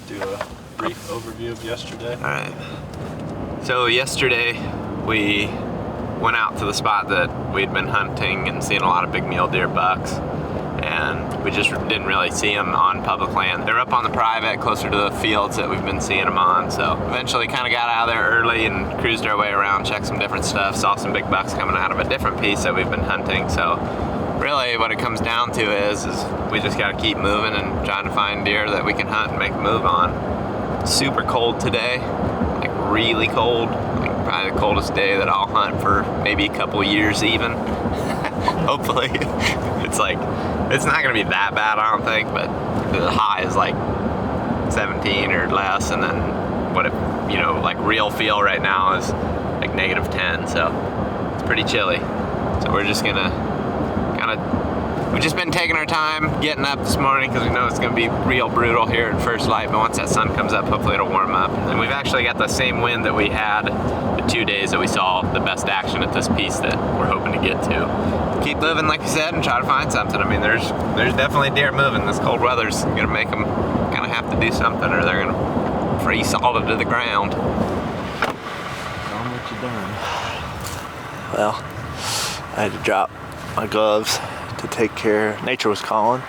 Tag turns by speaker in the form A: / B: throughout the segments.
A: do a brief overview of yesterday.
B: All right. So yesterday we went out to the spot that we'd been hunting and seeing a lot of big mule deer bucks, and we just didn't really see them on public land. They're up on the private, closer to the fields that we've been seeing them on. So eventually kind of got out of there early and cruised our way around, checked some different stuff, saw some big bucks coming out of a different piece that we've been hunting. So really what it comes down to is we just got to keep moving and trying to find deer that we can hunt and make a move on. Super cold today, like really cold, like probably the coldest day that I'll hunt for maybe a couple years even. Hopefully it's not gonna be that bad, I don't think, but the high is like 17 or less, and then what it, like real feel right now is like -10, so it's pretty chilly. So we're just gonna we've just been taking our time getting up this morning because we know it's going to be real brutal here at first light, but once that sun comes up, hopefully it'll warm up. And we've actually got the same wind that we had the 2 days that we saw the best action at this piece that we're hoping to get to. Keep moving, like you said, and try to find something. I mean, there's definitely deer moving. This cold weather's going to make them kind of have to do something, or they're going to freeze solid to the ground.
C: Tell them what you done. Well, I had to drop my gloves to take care. Nature was calling.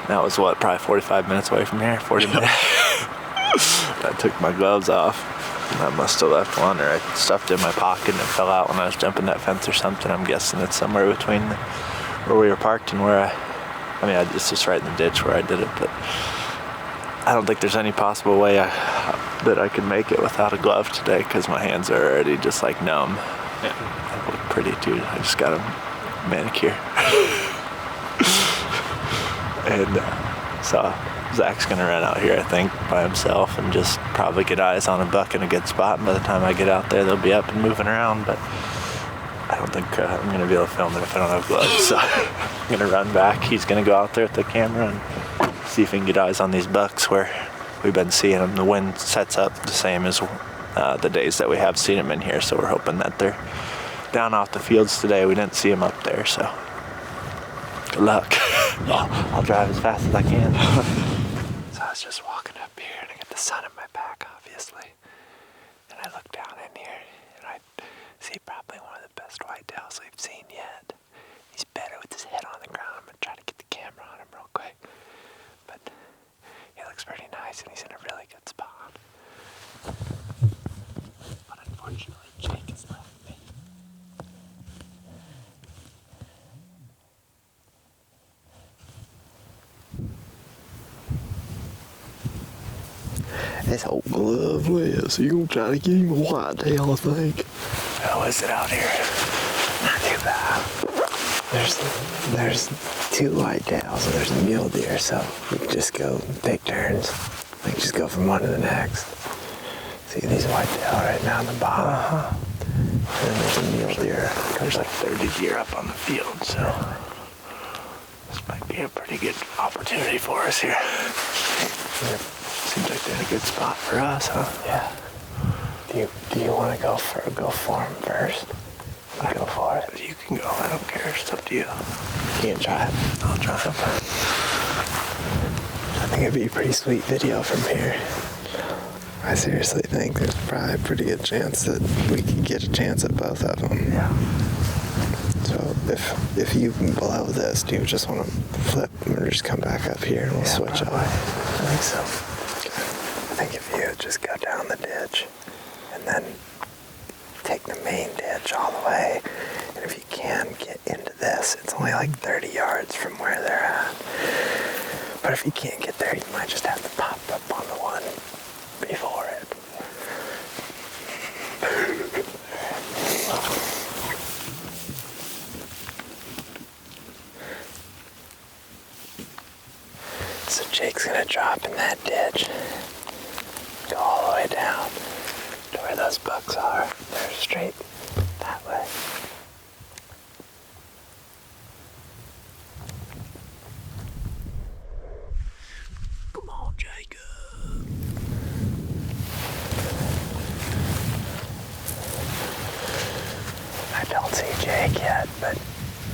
C: That was what, probably 45 minutes away from here, 40 minutes. I took my gloves off, and I must have left one, or I stuffed it in my pocket and it fell out when I was jumping that fence or something. I'm guessing it's somewhere between where we were parked and where it's just right in the ditch where I did it, but I don't think there's any possible way that I could make it without a glove today, because my hands are already just like numb.
A: Yeah.
C: I look pretty, dude. I just got a manicure. And so Zach's gonna run out here, I think, by himself and just probably get eyes on a buck in a good spot, and by the time I get out there they'll be up and moving around, but I don't think I'm gonna be able to film it if I don't have gloves. So I'm gonna run back. He's gonna go out there with the camera and see if he can get eyes on these bucks where we've been seeing them. The wind sets up the same as the days that we have seen them in here, so we're hoping that they're down off the fields today. We didn't see them up there, so good luck. I'll drive as fast as I can. So I was just walking up here and I got the sun in my back, obviously, and I look down in here and I see probably one of the best whitetails we've seen yet. He's better with his head on the ground. I'm gonna try to get the camera on him real quick, but he looks pretty nice and he's in a really good spot. But unfortunately, Jake has left me. This whole glove list, so you're gonna try to get him a whitetail, I think. How is it out here? Not too bad. There's 2 whitetails and there's a mule deer, so we can just go take turns. We can just go from one to the next. See these whitetail right now on the bottom. And then there's a mule deer. There's like 30 deer up on the field, so this might be a pretty good opportunity for us here. Seems like they're in a good spot for us, huh? Yeah. Do you want to go for them first? I go for it. You can go. I don't care. It's up to you. You can try it. I'll try it. I think it'd be a pretty sweet video from here. I seriously think there's probably a pretty good chance that we could get a chance at both of them. Yeah. So if you blow this, do you just want to flip or just come back up here and we'll switch up? I think so. I think if you just go down the ditch and then take the main ditch all the way, and if you can get into this, it's only like 30 yards from where they're at. But if you can't get there, you might just have to pop up on the one before it. So Jake's gonna drop in that ditch, go all the way down to where those bucks are. They're straight that way. Come on, Jacob. I don't see Jake yet, but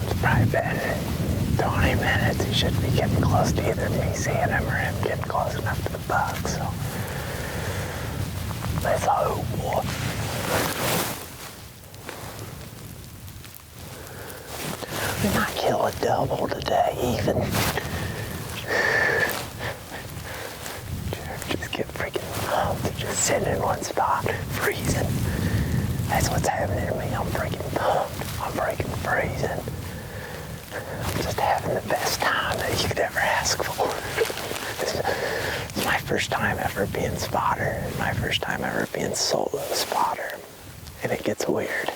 C: it's probably been 20 minutes. He should be getting close to either me seeing him or him getting close enough to the buck, so let's hope. We might kill a double today, even. Just get freaking pumped. Just sitting in one spot, freezing. That's what's happening to me. I'm freaking pumped. I'm freaking freezing. I'm just having the best time that you could ever ask for. It's my first time ever being spotter. It's my first time ever being solo spotter. And it gets weird.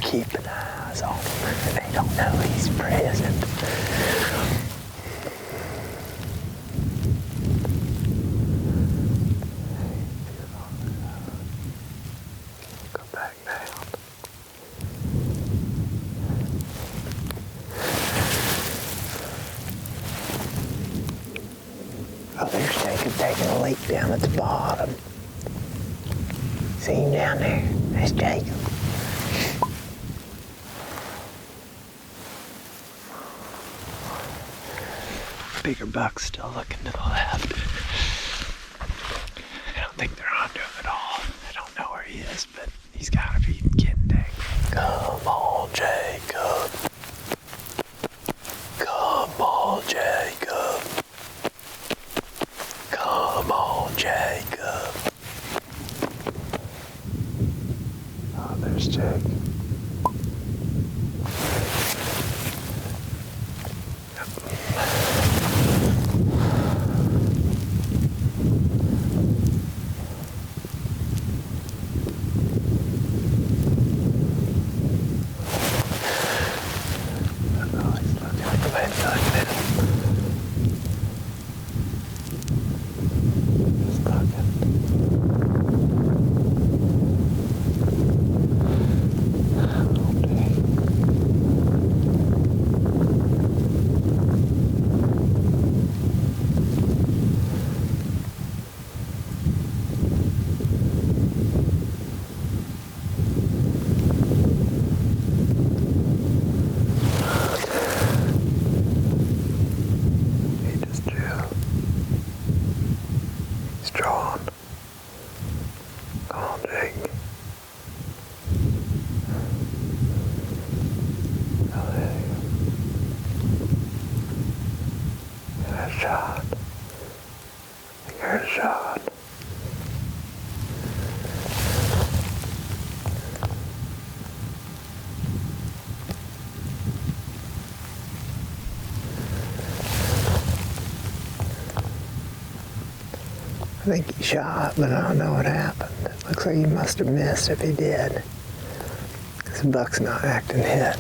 C: Keeping eyes on him. They don't know he's present. Go back down. Oh, there's Jacob taking a leak down at the bottom. See him down there? There's Jacob. Bigger buck's still looking to the left. I don't think they're onto him at all. I don't know where he is, but he's gotta be getting dang. Come on, Jacob. Come on, Jacob. Come on, Jacob. Oh, there's Jacob. I think he shot, but I don't know what happened. It looks like he must have missed if he did. This buck's not acting hit.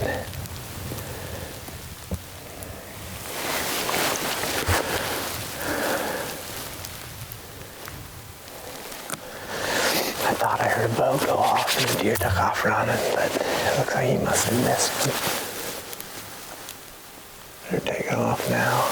C: I thought I heard a bow go off and the deer took off running, but it looks like he must have missed him. They're taking off now.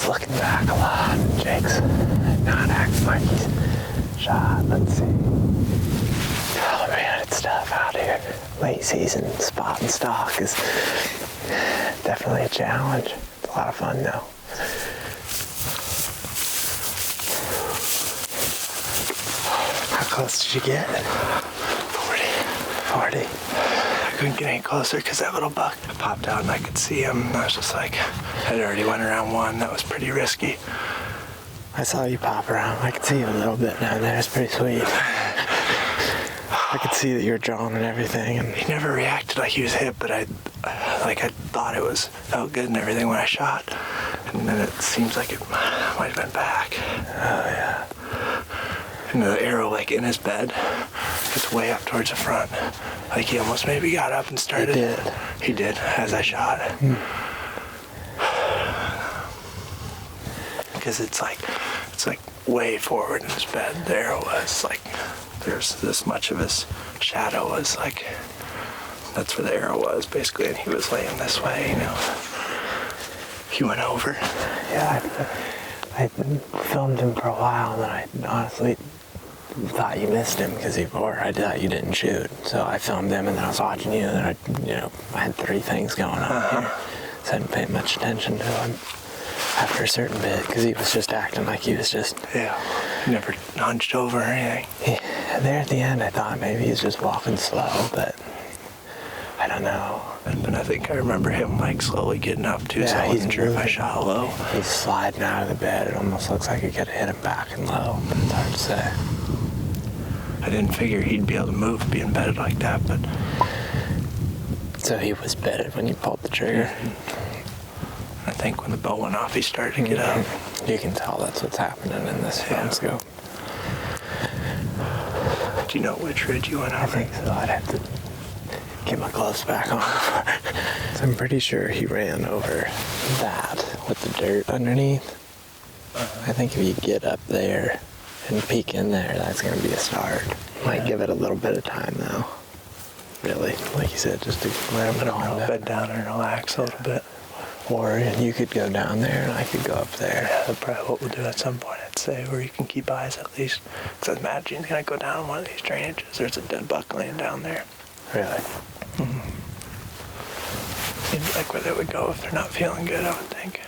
C: Looking back a lot. Jake's not acting like he's shot. Let's see. Oh man, it's tough out here. Late season spot and stalk is definitely a challenge. It's a lot of fun though. How close did you get? 40. 40. couldn't get any closer because that little buck popped out and I could see him. And I was just like, I'd already went around one. That was pretty risky.
D: I saw you pop around. I could see you a little bit down there. It's pretty sweet. I could see that you were drawn and everything. And
C: he never reacted like he was hit, but I thought felt good and everything when I shot. And then it seems like it might have been back.
D: Oh, yeah.
C: And the arrow, like, in his bed, it's way up towards the front. Like, he almost maybe got up and started.
D: He did.
C: He did, as I shot. Because it's like way forward in his bed. The arrow was, like, there's this much of his shadow was, like, that's where the arrow was, basically, and he was laying this way, you know. He went over.
D: Yeah, I filmed him for a while, and then I honestly thought you missed him I thought you didn't shoot. So I filmed him, and then I was watching you, and I had 3 things going on here, so I didn't pay much attention to him after a certain bit because he was just acting like he was just
C: he never hunched over or anything.
D: Yeah, there at the end, I thought maybe he was just walking slow, but I don't know.
C: And I think I remember him like slowly getting up too, so I wasn't sure if I shot low.
D: He's sliding out of the bed. It almost looks like he could have hit him back and low, but it's hard to say.
C: I didn't figure he'd be able to move being bedded like that, but...
D: So he was bedded when you pulled the trigger?
C: I think when the bow went off, he started to get up.
D: You can tell that's what's happening in this film scope.
C: Do you know which ridge you went over?
D: I think so. I'd have to get my gloves back on. So I'm pretty sure he ran over that with the dirt underneath. I think if you get up there and peek in there, that's going to be a start. Might give it a little bit of time though. Really, like you said, just to let him calm down.
C: Bed down and relax a little bit.
D: Or you could go down there and I could go up there.
C: Yeah, that's probably what we'll do at some point, I'd say, where you can keep eyes at least. Because I'd imagine he's going to go down one of these drainages. There's a dead buck laying down there.
D: Really?
C: Seems like where they would go if they're not feeling good, I would think.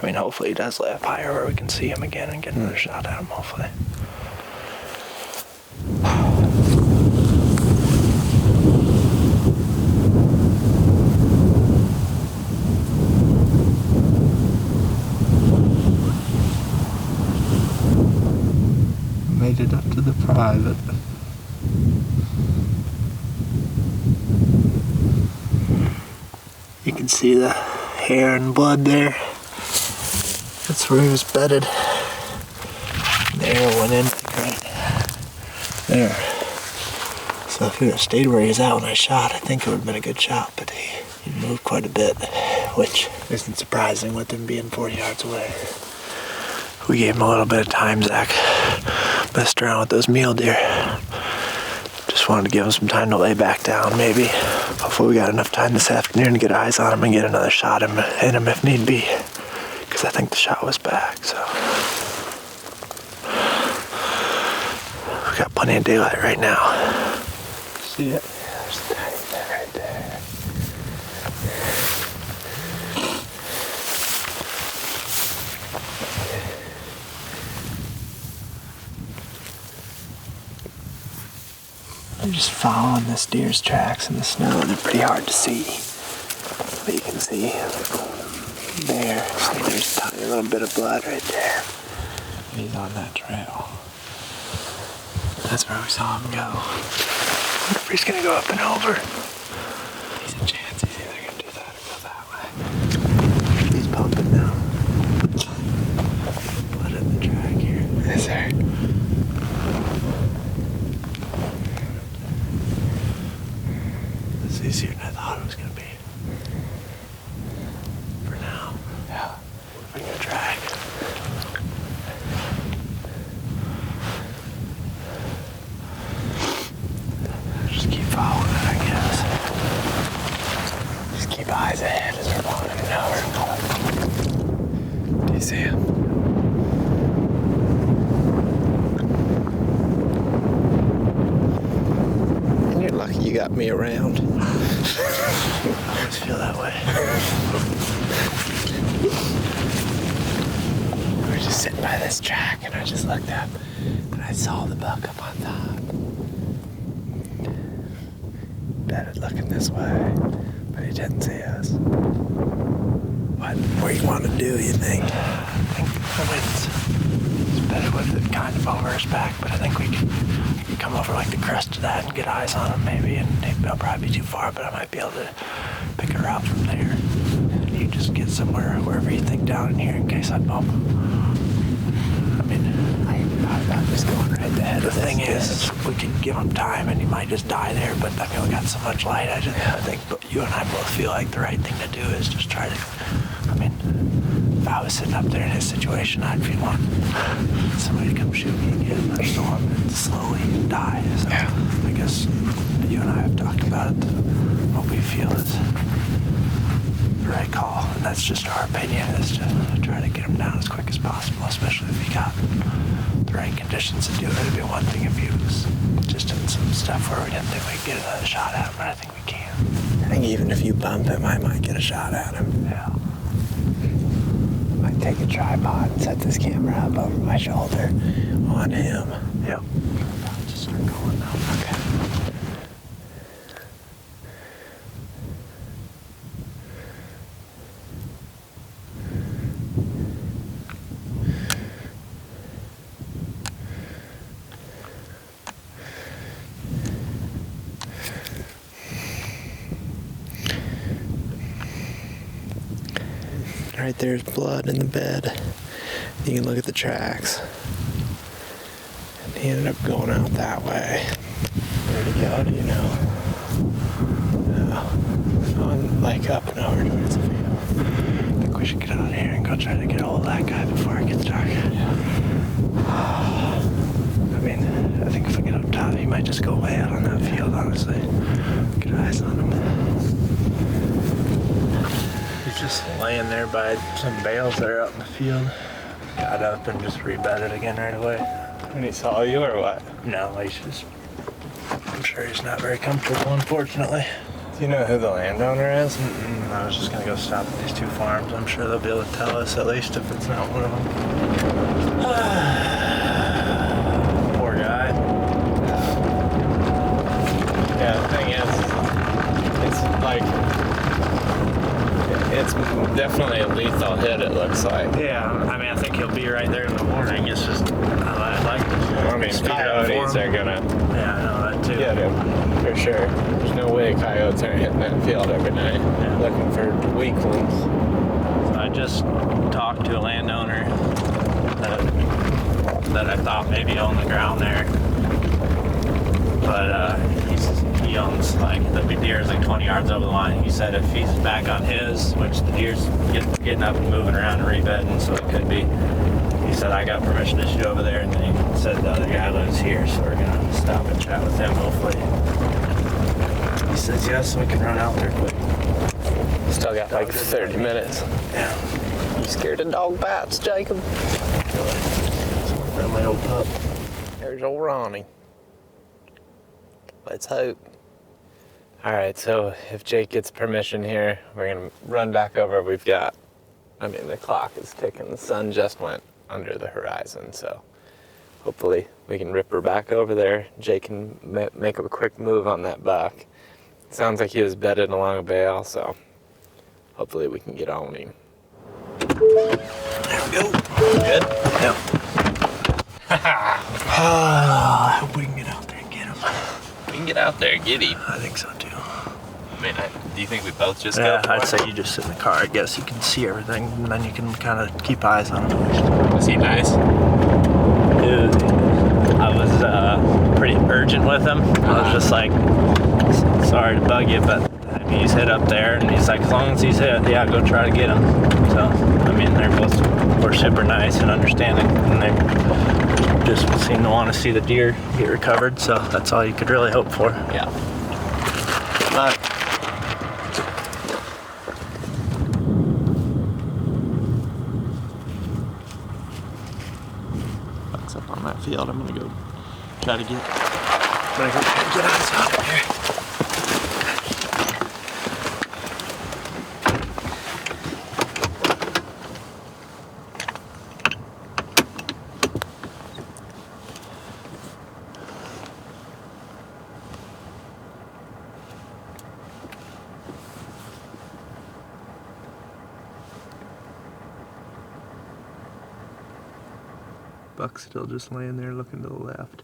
C: I mean, hopefully he does lay up higher where we can see him again and get another shot at him, hopefully. Made it up to the private. You can see the hair and blood there. That's where he was bedded. The arrow went in right there. So if he would have stayed where he was at when I shot, I think it would have been a good shot, but he moved quite a bit, which isn't surprising with him being 40 yards away. We gave him a little bit of time, Zach. Messed around with those mule deer. Just wanted to give him some time to lay back down, maybe. Hopefully we got enough time this afternoon to get eyes on him and get another shot in him if need be. Because I think the shot was back, so. We got plenty of daylight right now. See it?
D: There's a tiny bit right there.
C: I'm just following this deer's tracks in the snow. They're pretty hard to see. But you can see there. See, there's a tiny little bit of blood right there.
D: He's on that trail.
C: That's where we saw him go. I wonder if he's gonna go up and over.
D: He's a chance. He's either gonna do that or go that way.
C: He's pumping now. Blood in the track here.
D: Is there?
C: It's easier than I thought it was gonna be. For now.
D: Yeah.
C: We're gonna drag. Just keep following it, I guess.
D: Just keep eyes ahead as we're following him now. Do you see him? And you're lucky you got me around.
C: I always feel that way.
D: We were just sitting by this track and I just looked up and I saw the buck up on top. bedded looking this way, but he didn't see us. What do you want to do, you think?
C: I think it's better with it kind of over his back, but I think we can come over like the crest of that and get eyes on him maybe, and they'll probably be too far, but I might be able to pick a route from there. And you just get somewhere, wherever you think down in here in case I bump. I mean,
D: I thought about just going right ahead.
C: the thing is, we can give him time and he might just die there, but I mean, we got so much light, I think you and I both feel like the right thing to do is just try to, I mean, if I was sitting up there in his situation, I'd be wanting somebody to come shoot me again, let storm and slowly die. So I guess you and I have talked about it, what we feel is the right call, and that's just our opinion, is to try to get him down as quick as possible, especially if he got the right conditions to do it. It'd be one thing if he was just in some stuff where we didn't think we could get another shot at him, but I think we can.
D: I think even if you bump him, I might get a shot at him.
C: Yeah.
D: I might take a tripod and set this camera up over my shoulder on him.
C: Yep. I'll just start going now.
D: Okay. Right there's blood in the bed. You can look at the tracks. And he ended up going out that way. Where'd he go, do you know? On like up and over towards the field.
C: I think we should get out of here and go try to get a hold of that guy before it gets dark. I mean, I think if we get up top, he might just go way out on that field, honestly. Get eyes on him. He's just laying there by some bales that are out in the field. Got up and just rebedded again right away.
D: When he saw you or what?
C: No, he's just, I'm sure he's not very comfortable, unfortunately.
D: Do you know who the landowner is?
C: I was just gonna go stop at these two farms. I'm sure they'll be able to tell us, at least if it's not one of them. Poor guy.
D: Yeah, the thing is, it's like, it's definitely a lethal hit, it looks like.
C: Yeah, I mean, I think he'll be right there in the morning. It's just, I'd like to
D: I mean,
C: speed up for
D: coyotes
C: him.
D: are gonna
C: Yeah, I know that too.
D: get him, for sure. There's no way coyotes aren't hitting that field every night, looking for weaklings.
C: I just talked to a landowner that I thought maybe owned the ground there. But he owns like, the deer is like 20 yards over the line. He said if he's back on his, which the deer's getting up and moving around and rebedding, so it could be. He said I got permission to shoot over there, and then he said the other guy lives here, so we're gonna stop and chat with him hopefully. He says yes, we can run out there quick.
D: Still got like 30 minutes.
C: Yeah.
D: You scared of dog bites, Jacob?
C: Grab my old pup.
D: There's old Ronnie. Let's hope. All right, so if Jake gets permission here, we're gonna run back over. We've got, I mean, the clock is ticking. The sun just went under the horizon, so hopefully we can rip her back over there. Jake can make a quick move on that buck. Sounds like he was bedded along a bale, so hopefully we can get on him.
C: There we go. Good? Yep. I hope we can get out there and get him.
B: We can get out there and get him.
C: I think so too.
B: I mean, do you think we both just
C: Yeah,
B: go for
C: I'd
B: it?
C: say you just sit in the car. I guess you can see everything, and then you can kind of keep eyes on him.
B: Was he nice?
C: Dude, I was pretty urgent with him. I was just like, sorry to bug you, but I mean, he's hit up there, and he's like, as long as he's hit, yeah, go try to get him. So, I mean, they're both super nice and understanding, and they just seem to want to see the deer get recovered, so that's all you could really hope for.
B: Yeah.
C: But buck's up on that field. I'm gonna go try to get eyes on him here. Buck's still just laying there looking to the left.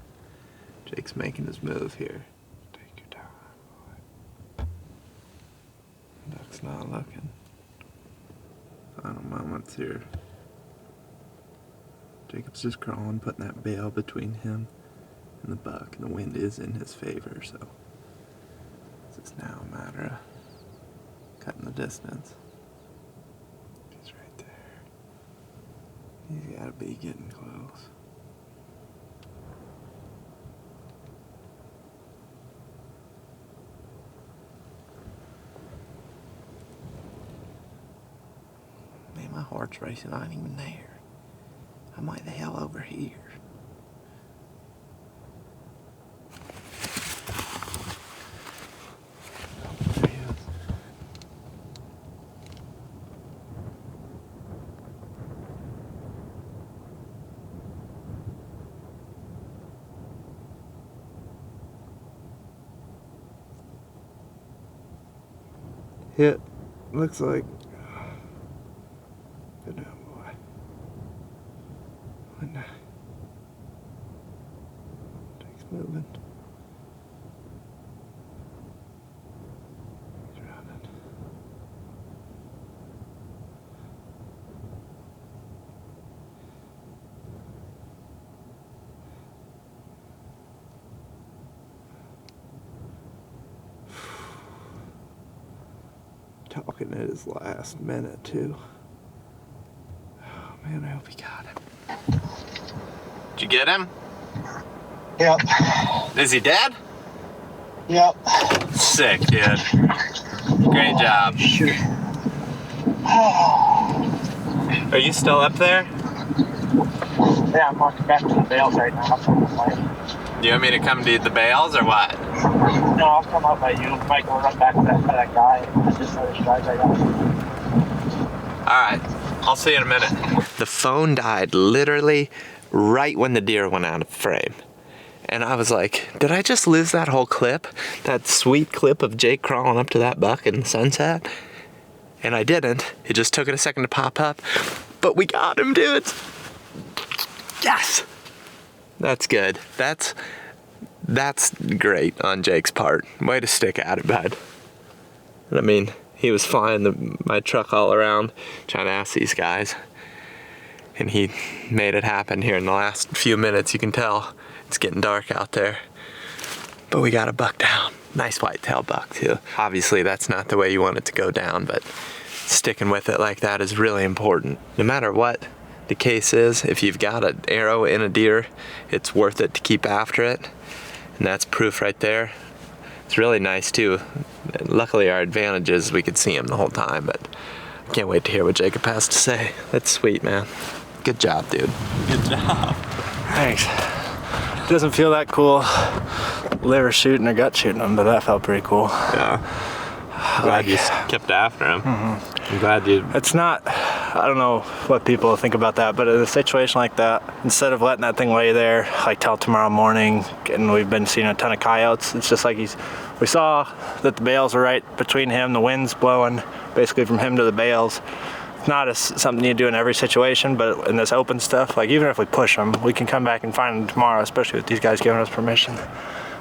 C: Jake's making his move here. Take your time, boy. Buck's not looking. Final moments here. Jacob's just crawling, putting that bale between him and the buck, and the wind is in his favor, so it's just now a matter of cutting the distance. He's right there. He's gotta be getting close. Man, my heart's racing. I ain't even there. I'm like the hell over here. There he is. Hit. Looks like. Good job, boy. And Jake's moving. He's running. Talking at his last minute too. Oh man, I hope he got him.
B: Did you get him?
E: Yep.
B: Is he dead?
E: Yep.
B: Sick, dude. Great job.
E: Sure.
B: Are you still up there?
E: Yeah, I'm walking back to the bales right now.
B: Do you want me to come to the bales or what?
E: No, I'll come up by you. Might go run back to that guy. That's just another strike I got.
B: Alright, I'll see you in a minute. The phone died literally right when the deer went out of frame. And I was like, did I just lose that whole clip? That sweet clip of Jake crawling up to that buck in the sunset? And I didn't. It just took it a second to pop up. But we got him, dudes. Yes! That's good. That's great on Jake's part. Way to stick at it, bud. I mean, he was flying my truck all around trying to ask these guys. And he made it happen here in the last few minutes. You can tell it's getting dark out there. But we got a buck down. Nice whitetail buck too. Obviously that's not the way you want it to go down, but sticking with it like that is really important. No matter what the case is, if you've got an arrow in a deer, it's worth it to keep after it. And that's proof right there. It's really nice too. Luckily our advantage is we could see him the whole time, but I can't wait to hear what Jacob has to say. That's sweet, man. Good job, dude.
A: Good job.
C: Thanks. Doesn't feel that cool liver shooting or gut shooting them, but that felt pretty cool.
B: Yeah. Glad you kept after him. I'm glad you...
C: It's not, I don't know what people think about that, but in a situation like that, instead of letting that thing lay there, like till tomorrow morning, and we've been seeing a ton of coyotes, it's just like we saw that the bales are right between him, the wind's blowing basically from him to the bales. It's not something you do in every situation, but in this open stuff, like even if we push them, we can come back and find them tomorrow, especially with these guys giving us permission.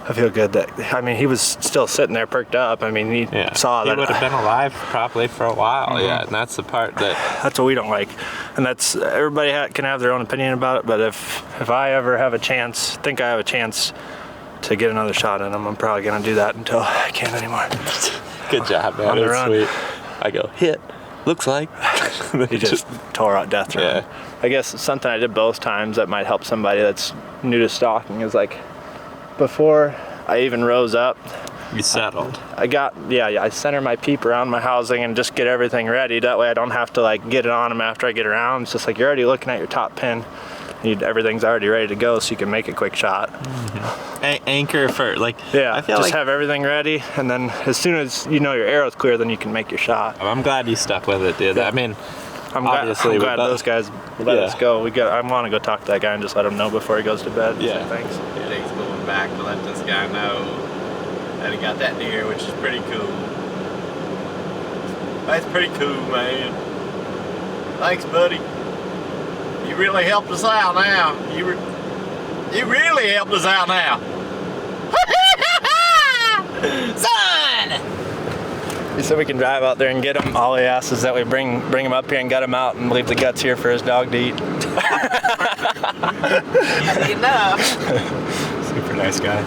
C: I feel good that, I mean, he was still sitting there perked up. I mean, he saw that.
B: He would have been alive probably for a while, yeah, and that's the part that...
C: That's what we don't like. And that's, everybody can have their own opinion about it, but if I ever have a chance, think I have a chance to get another shot in him, I'm probably gonna do that until I can't anymore.
B: Good job, man, that's sweet. I go, hit, looks like.
C: He just tore out death run.
B: Yeah.
C: I guess something I did both times that might help somebody that's new to stalking is like, before I even rose up,
B: You settled.
C: I center my peep around my housing and just get everything ready. That way I don't have to like get it on them after I get around. It's just like you're already looking at your top pin. Everything's already ready to go, so you can make a quick shot.
B: Anchor for like.
C: Yeah,
B: I feel
C: just
B: like
C: have everything ready, and then as soon as you know your arrow's clear, then you can make your shot.
B: I'm glad you stuck with it, dude.
C: Yeah.
B: I mean,
C: I'm glad those guys let us go. I want to go talk to that guy and just let him know before he goes to bed.
B: Yeah.
C: So thanks.
B: Jake's going back to let this guy know that he got that deer, which is pretty cool. That's pretty cool, man. Thanks, buddy.
C: You really helped us out now. You really helped us out now. Son! He said we can drive out there and get him. All he asks is that we bring him up here and gut him out and leave the guts here for his dog to eat.
B: Easy enough.
C: Super nice guy.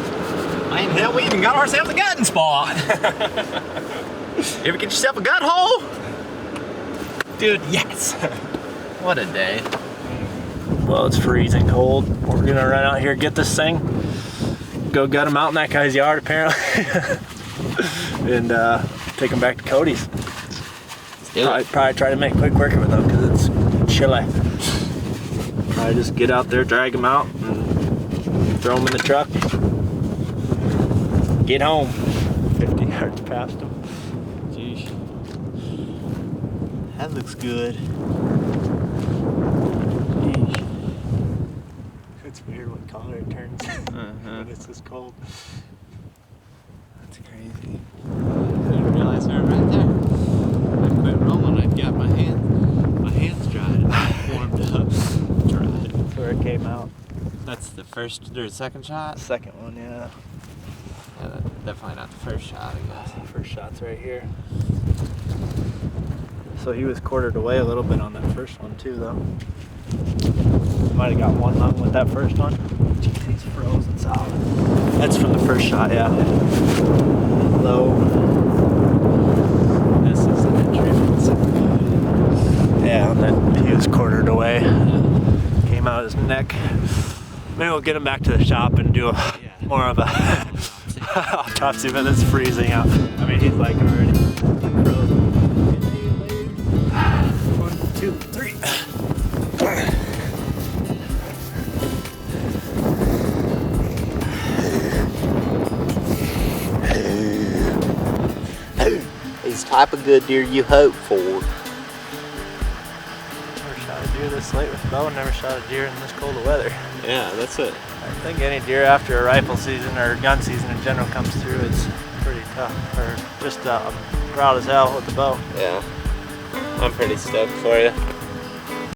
B: Man, hell, we even got ourselves a gutting spot. You ever get yourself a gut hole? Dude, yes. What a day.
C: Well, it's freezing cold. We're gonna run out here, get this thing, go gut him out in that guy's yard apparently, and take him back to Cody's. Probably try to make quick work of it though, because it's chilly. Probably just get out there, drag him out, and throw him in the truck. Get home. 50 yards past him. Jeez. That looks good. Jeez. It's weird what color it turns when it's this cold. That's crazy.
B: I didn't realize they were right there. I quit rolling. I got my hands dried. Warmed up. Dried.
C: That's where it came out.
B: That's the first or second shot?
C: Second one, yeah.
B: Yeah, definitely not the first shot, I guess.
C: First shot's right here. So he was quartered away a little bit on that first one too, though. Might have got one lung with that first one. Jeez, he's frozen solid. That's from the first shot, yeah. Low.
B: This is an entry from the second one.
C: Yeah, and then he was quartered away. Came out his neck. Maybe we'll get him back to the shop and do more of a autopsy, but it's freezing out. I mean, he's like already frozen. 1, 2, 3.
F: He's the type of good deer you hope for.
C: Never shot a deer this late with bow, never shot a deer in this cold of weather.
B: Yeah, that's it.
C: I think any deer after a rifle season or gun season in general comes through, it's pretty tough. Or just proud as hell with the bow.
B: Yeah. I'm pretty stoked for you.